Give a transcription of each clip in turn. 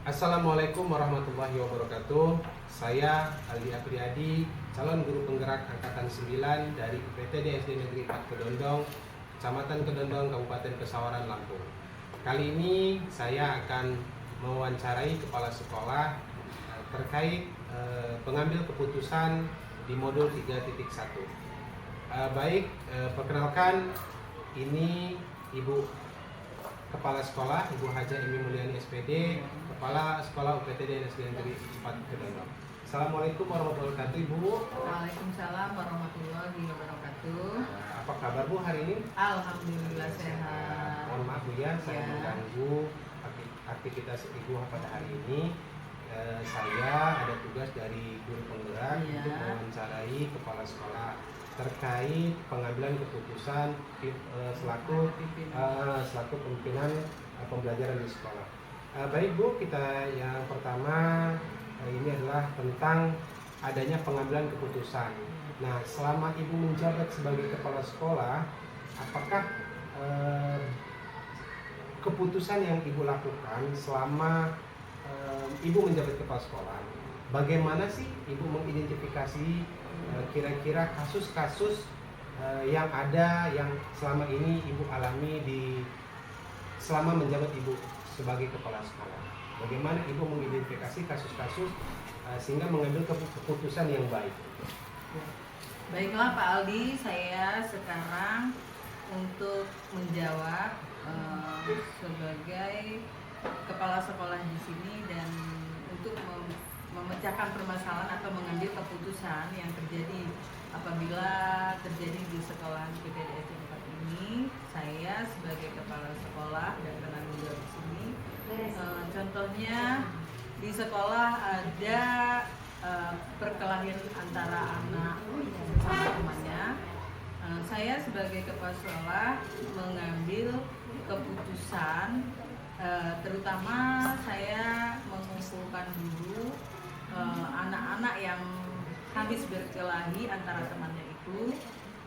Assalamualaikum warahmatullahi wabarakatuh. Saya Aldi Apriyadi, calon guru penggerak angkatan 9 dari UPTD SD Negeri 4 Kedondong, Kecamatan Kedondong, Kabupaten Pesawaran, Lampung. Kali ini saya akan mewawancarai kepala sekolah terkait pengambil keputusan di modul 3.1. Perkenalkan, ini Ibu Kepala Sekolah, Ibu Haja Emi Mulyani SPD, Kepala Sekolah UPTD SD Negeri 4 Kedondong. Assalamualaikum warahmatullahi wabarakatuh, Ibu. Waalaikumsalam warahmatullahi wabarakatuh. Apa kabar Bu hari ini? Alhamdulillah sehat. Mohon maaf Bu ya, saya Ya. mengganggu aktivitas Ibu pada hari ini. Saya ada tugas dari guru penggerak Ya. untuk mewawancarai kepala sekolah terkait pengambilan keputusan selaku pimpinan pembelajaran di sekolah. Baik Bu, kita yang pertama ini adalah tentang adanya pengambilan keputusan. Nah, selama Ibu menjabat sebagai kepala sekolah, apakah keputusan yang Ibu lakukan selama Ibu menjabat kepala sekolah, bagaimana sih Ibu mengidentifikasi kira-kira kasus-kasus yang ada yang selama ini Ibu alami selama menjabat Ibu sebagai kepala sekolah? Bagaimana Ibu mengidentifikasi kasus-kasus sehingga mengambil keputusan yang baik? Baiklah Pak Aldi, saya sekarang untuk menjawab sebagai kepala sekolah di sini dan untuk memecahkan permasalahan atau mengambil keputusan yang terjadi apabila terjadi di sekolah UPTD SD 4 ini. Saya sebagai kepala sekolah dan penanggung jawab di sini, contohnya di sekolah ada perkelahian antara anak sama temannya. Saya sebagai kepala sekolah mengambil keputusan, terutama saya mengumpulkan dulu anak-anak yang habis berkelahi antara temannya itu,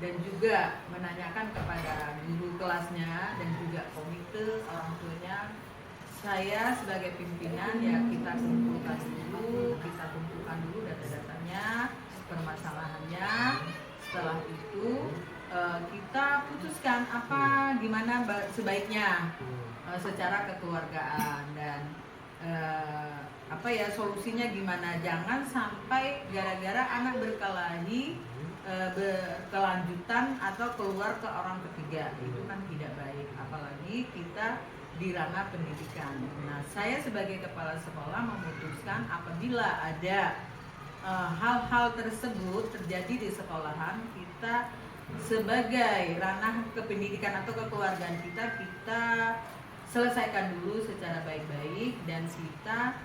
dan juga menanyakan kepada guru kelasnya dan juga komite orang tuanya. Saya sebagai pimpinan ya kita kumpulkan dulu data-datanya, permasalahannya. Setelah itu kita putuskan gimana sebaiknya secara kekeluargaan dan solusinya gimana. Jangan sampai gara-gara anak berkelahi berkelanjutan atau keluar ke orang ketiga, itu kan tidak baik, apalagi kita di ranah pendidikan. Nah, saya sebagai kepala sekolah memutuskan apabila ada hal-hal tersebut terjadi di sekolahan, kita sebagai ranah kependidikan atau kekeluargaan kita selesaikan dulu secara baik-baik dan kita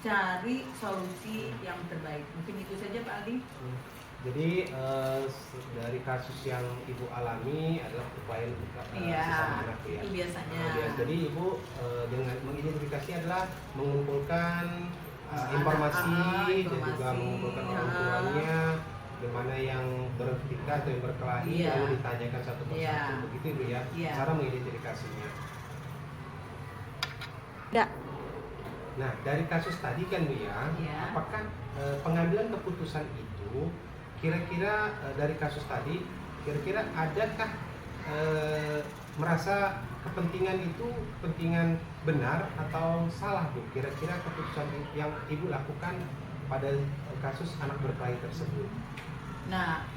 cari solusi yang terbaik. Mungkin itu saja Pak Aldi. Jadi dari kasus yang Ibu alami adalah upaya sesama anak ya. Itu biasanya. Jadi Ibu dengan mengidentifikasi adalah mengumpulkan informasi dan juga mengumpulkan orang tuanya, di mana yang bertikai atau yang berkelahi, lalu ditanyakan satu persatu, begitu Ibu ya, cara mengidentifikasinya. Ya. Nah, dari kasus tadi kan Bu ya, apakah pengambilan keputusan itu kira-kira dari kasus tadi, kira-kira adakah merasa kepentingan itu kepentingan benar atau salah Bu? Kira-kira keputusan yang Ibu lakukan pada kasus anak berkelahi tersebut. Nah,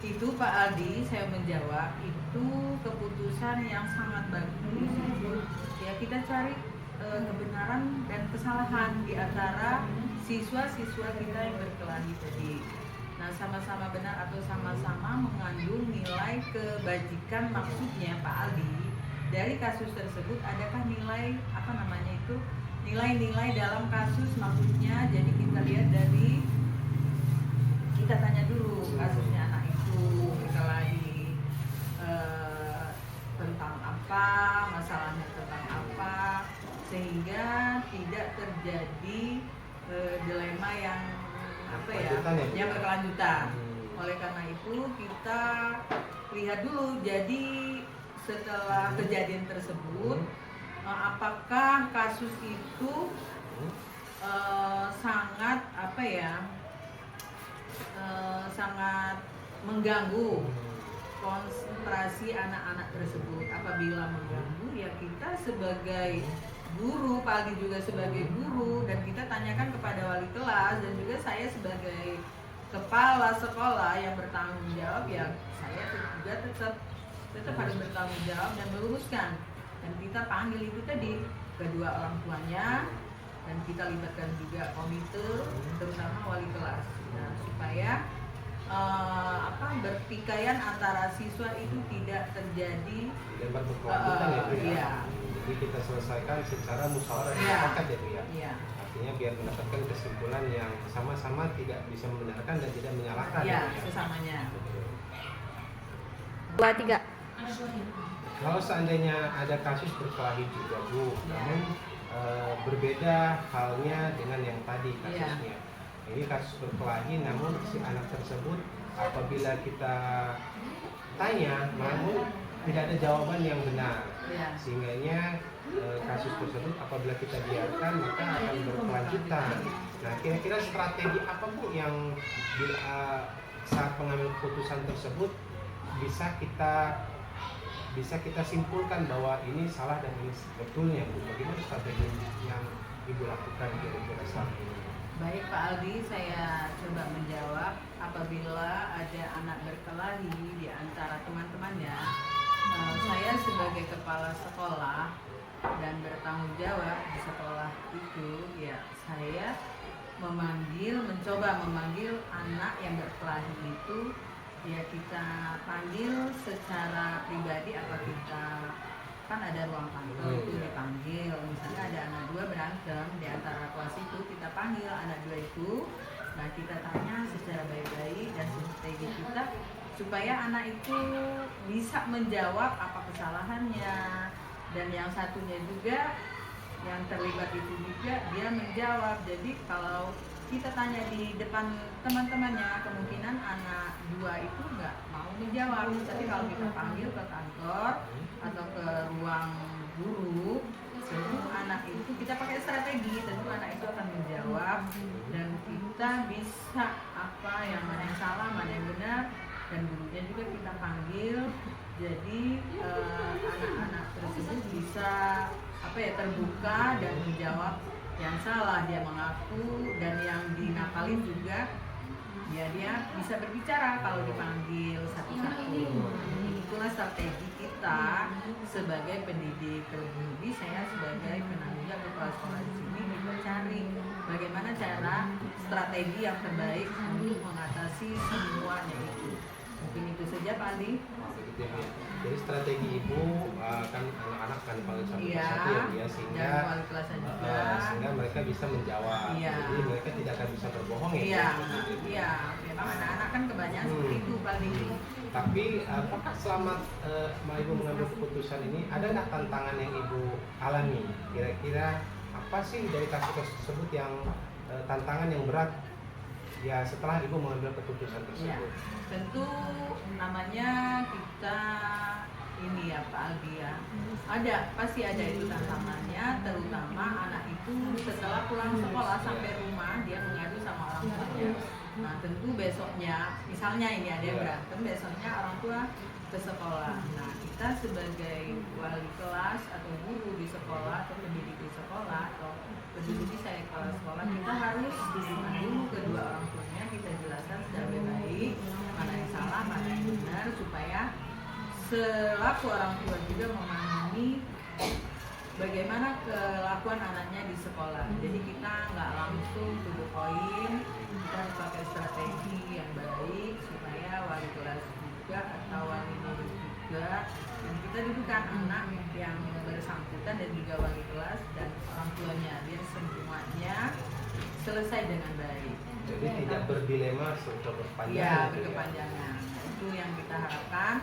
itu Pak Aldi, saya menjawab itu keputusan yang sangat bagus. Ya, kita cari kebenaran dan kesalahan di antara siswa-siswa kita yang berkelahi tadi. Nah, sama-sama benar atau sama-sama mengandung nilai kebajikan, maksudnya Pak Aldi, dari kasus tersebut adakah nilai-nilai dalam kasus, maksudnya jadi kita lihat dari, kita tanya dulu kasusnya anak itu berkelahi tentang apa, masalahnya tentang apa, sehingga tidak terjadi dilema yang yang berkelanjutan. Oleh karena itu kita lihat dulu, jadi setelah kejadian tersebut apakah kasus itu sangat apa ya, sangat mengganggu konsentrasi anak-anak tersebut. Apabila mengganggu, ya kita sebagai guru, Pak Aldi juga sebagai guru, dan kita tanyakan kepada wali kelas, dan juga saya sebagai kepala sekolah yang bertanggung jawab, ya saya juga tetap harus bertanggung jawab dan meluruskan. Dan kita panggil itu tadi kedua orang tuanya, dan kita libatkan juga komite, terutama wali kelas, nah, supaya bertikaian antara siswa itu tidak terjadi Dilempar berkelanjutan ya Bu ya. Iya. Jadi kita selesaikan secara musyawarah Iya. mufakat ya Bu ya. Iya. Artinya biar mendapatkan kesimpulan yang sama-sama tidak bisa membenarkan dan tidak menyalahkan. Iya, ya. sesamanya. 2, 3. Kalau seandainya ada kasus berkelahi juga Bu, namun berbeda halnya dengan yang tadi kasusnya. Ini kasus berkelahi, namun si anak tersebut apabila kita tanya, namun tidak ada jawaban yang benar, sehingganya kasus tersebut apabila kita biarkan maka akan berkelanjutan. Nah, kira-kira strategi apa Bu yang saat pengambil keputusan tersebut bisa kita simpulkan bahwa ini salah dan ini betulnya Bu? Bagaimana strategi yang Ibu lakukan kira-kira saat ini? Baik Pak Aldi, saya coba menjawab. Apabila ada anak berkelahi di antara teman-temannya, saya sebagai kepala sekolah dan bertanggung jawab di sekolah itu, ya saya mencoba memanggil anak yang berkelahi itu, ya kita panggil secara pribadi. Apa kita kan ada ruang kantor itu dipanggil, misalnya ada anak dua berantem di antara kelas itu, kita panggil anak dua itu, nah kita tanya secara baik-baik dan strategi kita supaya anak itu bisa menjawab apa kesalahannya, dan yang satunya juga yang terlibat itu juga dia menjawab. Jadi kalau kita tanya di depan teman-temannya, kemungkinan anak dua itu nggak mau menjawab. Tapi kalau kita panggil ke kantor atau ke ruang guru, tentu anak itu kita pakai strategi, tentu anak itu akan menjawab, dan kita bisa apa yang mana yang salah, mana yang benar, dan gurunya juga kita panggil. Jadi anak-anak tersebut bisa terbuka dan menjawab yang salah, dia mengaku, dan yang dinakalin juga ya dia bisa berbicara kalau dipanggil satu-satu. Itulah strategi kita sebagai pendidik. Terlebih saya sebagai penanggung jawab kepala sekolah di sini, kita cari bagaimana cara strategi yang terbaik untuk mengatasi semuanya itu. Mungkin itu saja Pak Andi. Begitu ya. Jadi strategi Ibu kan anak-anak kan paling satu Iya, persatu ya, sehingga dan wali kelasnya juga. sehingga mereka bisa menjawab. Iya. Jadi mereka tidak akan bisa berbohong ya. Iya, Gitu. iya. Memang anak-anak kan kebanyakan seperti itu Pak Andi. Tapi apakah selama Ibu mengambil keputusan ini ada nggak tantangan yang Ibu alami? Kira-kira apa sih dari kasus tersebut yang tantangan yang berat ya setelah Ibu mengambil keputusan tersebut? Ya, tentu namanya kita ini ya Pak Aldi ya, pasti ada itu tantangannya, terutama anak itu setelah pulang sekolah sampai rumah dia mengadu sama orang tuanya. Nah tentu besoknya, misalnya ini ada yang berantem, besoknya orang tua ke sekolah. Nah kita sebagai wali kelas atau guru di sekolah atau pendidik di sekolah atau pendidik saya kepala sekolah, kita harus dulu kedua orang tuanya, kita jelaskan secara baik mana yang salah, mana yang benar, supaya selaku orang tua juga memahami bagaimana kelakuan anaknya di sekolah. Jadi kita nggak langsung to the point, kita harus pakai strategi yang baik supaya wali kelas juga atau wali murid juga, dan kita dudukkan anak yang bersangkutan dan juga wali kelas dan orang tuanya, biar semuanya selesai dengan baik. Jadi tidak berdilema serta berkepanjangan. Ya, berkepanjangan. Nah, itu yang kita harapkan,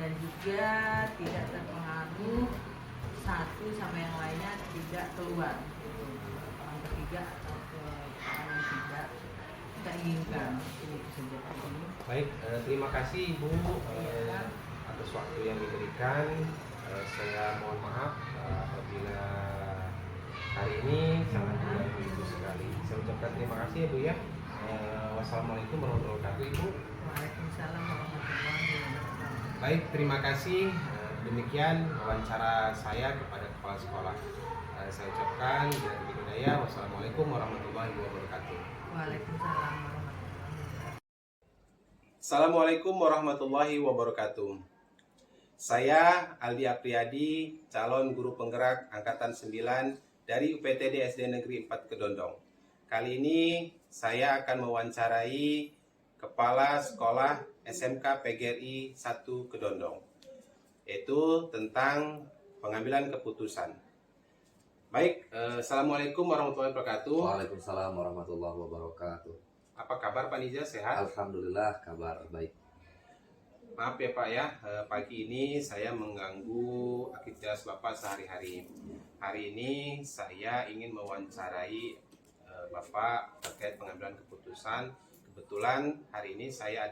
dan juga tidak terpengaruh satu sama yang lainnya, tidak keluar orang ketiga atau ke orang yang tidak kita inginkan. Itu saja Pak Andi. Baik, terima kasih Ibu atas waktu yang diberikan. Saya mohon maaf apabila hari ini sangat Terima kasih ya Bu ya. Wassalamualaikum warahmatullahi wabarakatuh Ibu. Waalaikumsalam warahmatullahi wabarakatuh. Baik, terima kasih. Demikian wawancara saya kepada kepala sekolah. Saya ucapkan bila hidayah. Wassalamualaikum warahmatullahi wabarakatuh. Waalaikumsalam warahmatullahi wabarakatuh. Assalamualaikum warahmatullahi wabarakatuh. Saya Aldi Apriyadi, calon guru penggerak angkatan 9 dari UPTD SD Negeri 4 Kedondong. Kali ini saya akan mewawancarai Kepala Sekolah SMK PGRI 1 Kedondong, yaitu tentang pengambilan keputusan. Baik, Assalamualaikum warahmatullahi wabarakatuh. Waalaikumsalam warahmatullahi wabarakatuh. Apa kabar Pak Nija, sehat? Alhamdulillah, kabar baik. Maaf ya Pak ya, pagi ini saya mengganggu aktivitas Bapak sehari-hari. Hari ini saya ingin mewawancarai Bapak terkait pengambilan keputusan. Kebetulan hari ini saya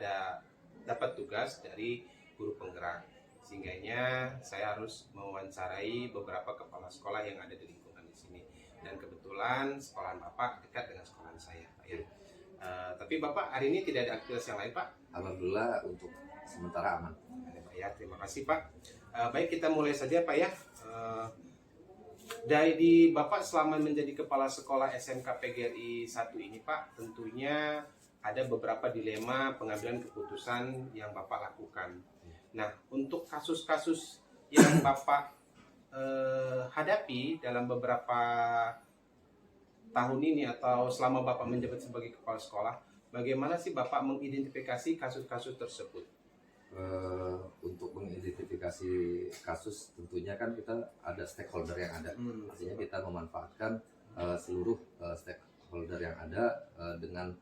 dapat tugas dari guru penggerak. Sehingganya saya harus mewawancarai beberapa kepala sekolah yang ada di lingkungan di sini. Dan kebetulan sekolahan Bapak dekat dengan sekolahan saya, Pak ya. Tapi Bapak hari ini tidak ada aktivitas yang lain Pak? Alhamdulillah untuk sementara aman. Pak ya, terima kasih Pak. Baik, kita mulai saja Pak ya. Dari Bapak selama menjadi kepala sekolah SMK PGRI 1 ini Pak, tentunya ada beberapa dilema pengambilan keputusan yang Bapak lakukan. Nah, untuk kasus-kasus yang Bapak hadapi dalam beberapa tahun ini atau selama Bapak menjabat sebagai kepala sekolah, bagaimana sih Bapak mengidentifikasi kasus-kasus tersebut? Untuk mengidentifikasi kasus tentunya kan kita ada stakeholder yang ada. Artinya kita memanfaatkan seluruh stakeholder yang ada dengan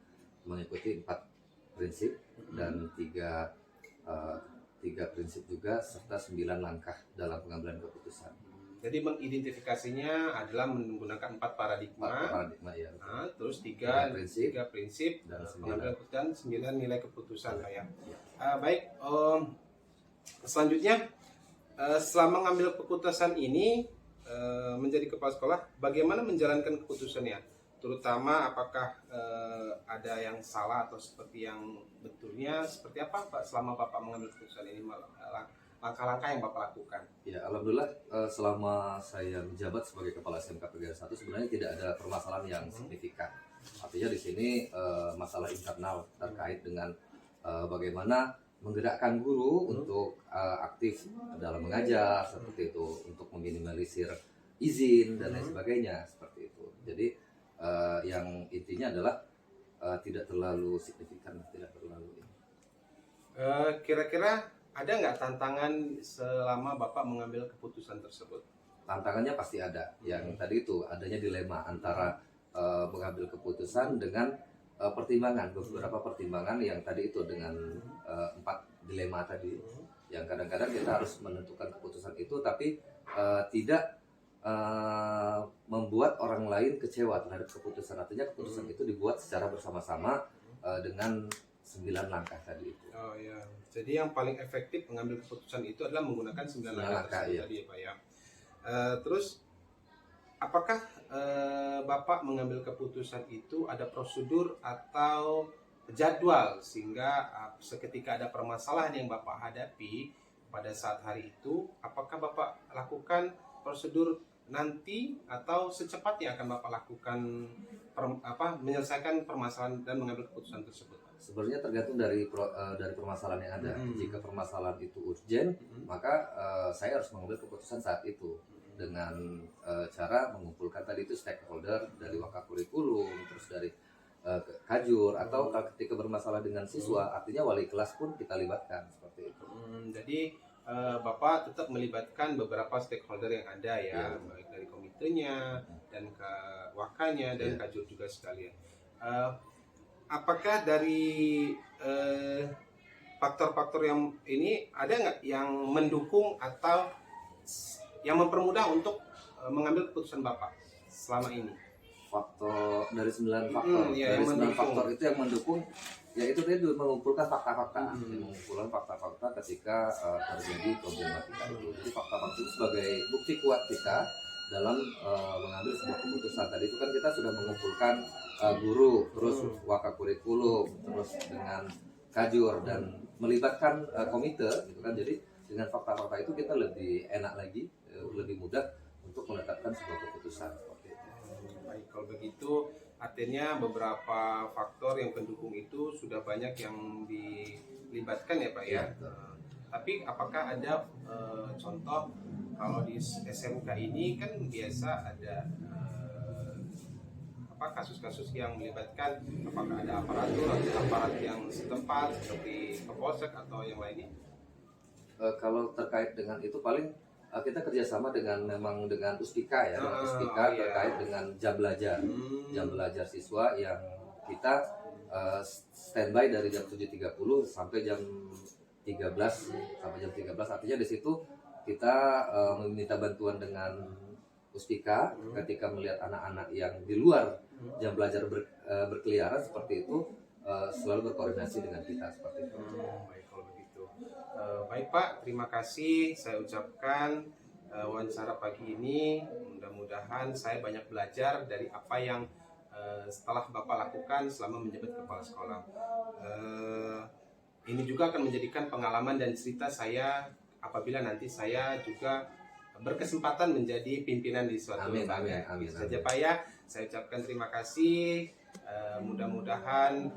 mengikuti 4 prinsip dan 3 prinsip juga serta 9 langkah dalam pengambilan keputusan. Jadi mengidentifikasinya adalah menggunakan 4 paradigma. 4 paradigma ya. Terus 3 prinsip dan pengambilan keputusan, 9 nilai keputusan Pak ya. Ya. Baik, selanjutnya selama mengambil keputusan ini menjadi kepala sekolah, bagaimana menjalankan keputusannya? Terutama apakah ada yang salah atau seperti yang betulnya, seperti apa Pak selama Bapak mengambil keputusan ini, langkah-langkah yang Bapak lakukan? Ya, alhamdulillah selama saya menjabat sebagai kepala SMK PGRI 1 sebenarnya tidak ada permasalahan yang signifikan. Artinya di sini masalah internal terkait dengan bagaimana menggerakkan guru untuk aktif dalam mengajar seperti itu, untuk meminimalisir izin dan lain sebagainya seperti itu. Jadi yang intinya adalah tidak terlalu signifikan, tidak terlalu. Kira-kira ada nggak tantangan selama Bapak mengambil keputusan tersebut? Tantangannya pasti ada. Yang tadi itu adanya dilema antara mengambil keputusan dengan pertimbangan, beberapa pertimbangan yang tadi itu dengan 4 dilema tadi, yang kadang-kadang kita harus menentukan keputusan itu tapi tidak membuat orang lain kecewa terhadap keputusan. Artinya keputusan itu dibuat secara bersama-sama dengan 9 langkah tadi itu. Oh ya, jadi yang paling efektif mengambil keputusan itu adalah menggunakan 9 langkah tersebut tadi ya Pak ya. Terus apakah Bapak mengambil keputusan itu ada prosedur atau jadwal sehingga seketika ada permasalahan yang Bapak hadapi pada saat hari itu, apakah Bapak lakukan prosedur nanti atau secepatnya akan Bapak lakukan menyelesaikan permasalahan dan mengambil keputusan tersebut? Sebenarnya tergantung dari permasalahan yang ada. Jika permasalahan itu urgent, maka saya harus mengambil keputusan saat itu dengan cara mengumpulkan tadi itu stakeholder dari wakakurikulum, terus dari kajur, atau ketika bermasalah dengan siswa, artinya wali kelas pun kita libatkan seperti itu. Jadi Bapak tetap melibatkan beberapa stakeholder yang ada ya, baik dari komitenya dan ke wakalnya dan kajur juga sekalian. Apakah dari faktor-faktor yang ini ada nggak yang mendukung atau yang mempermudah untuk mengambil keputusan Bapak selama ini? Faktor dari 9 faktor, dari 9 faktor itu yang mendukung, yaitu tadi mengumpulkan fakta-fakta, mengumpulkan fakta-fakta ketika terjadi problematika itu. Jadi fakta-fakta itu sebagai bukti kuat kita dalam mengambil sebuah keputusan. Tadi itu kan kita sudah mengumpulkan guru, terus wakakurikulum, terus dengan kajur dan melibatkan komite gitu kan. Jadi dengan fakta-fakta itu kita lebih enak lagi, lebih mudah untuk menetapkan sebuah keputusan seperti itu. Baik, kalau begitu artinya beberapa faktor yang pendukung itu sudah banyak yang dilibatkan ya Pak ya. Ya, betul. Tapi apakah ada contoh kalau di SMK ini kan biasa ada kasus-kasus yang melibatkan apakah ada aparatur atau aparat yang setempat seperti Kapolsek atau yang lainnya? Kalau terkait dengan itu paling kita kerjasama dengan Uspika ya, dengan Uspika iya. terkait dengan jam belajar siswa yang kita standby dari jam 7.30 sampai jam 13 artinya di situ kita meminta bantuan dengan Uspika ketika melihat anak-anak yang di luar jam belajar berkeliaran seperti itu, selalu berkoordinasi dengan kita seperti itu. Baik kalau begitu. Baik Pak, terima kasih saya ucapkan wawancara pagi ini. Mudah-mudahan saya banyak belajar dari apa yang setelah Bapak lakukan selama menjabat kepala sekolah. Ini juga akan menjadikan pengalaman dan cerita saya apabila nanti saya juga berkesempatan menjadi pimpinan di suatu lembaga. Amin. Saja Pak ya, saya ucapkan terima kasih. Mudah-mudahan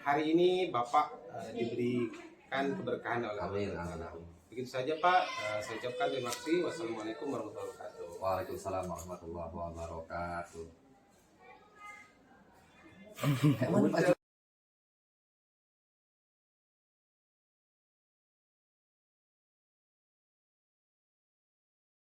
hari ini Bapak diberikan keberkahan oleh Allah. Begitu saja Pak, saya ucapkan terima kasih. Wassalamualaikum warahmatullahi wabarakatuh. Waalaikumsalam warahmatullahi wabarakatuh.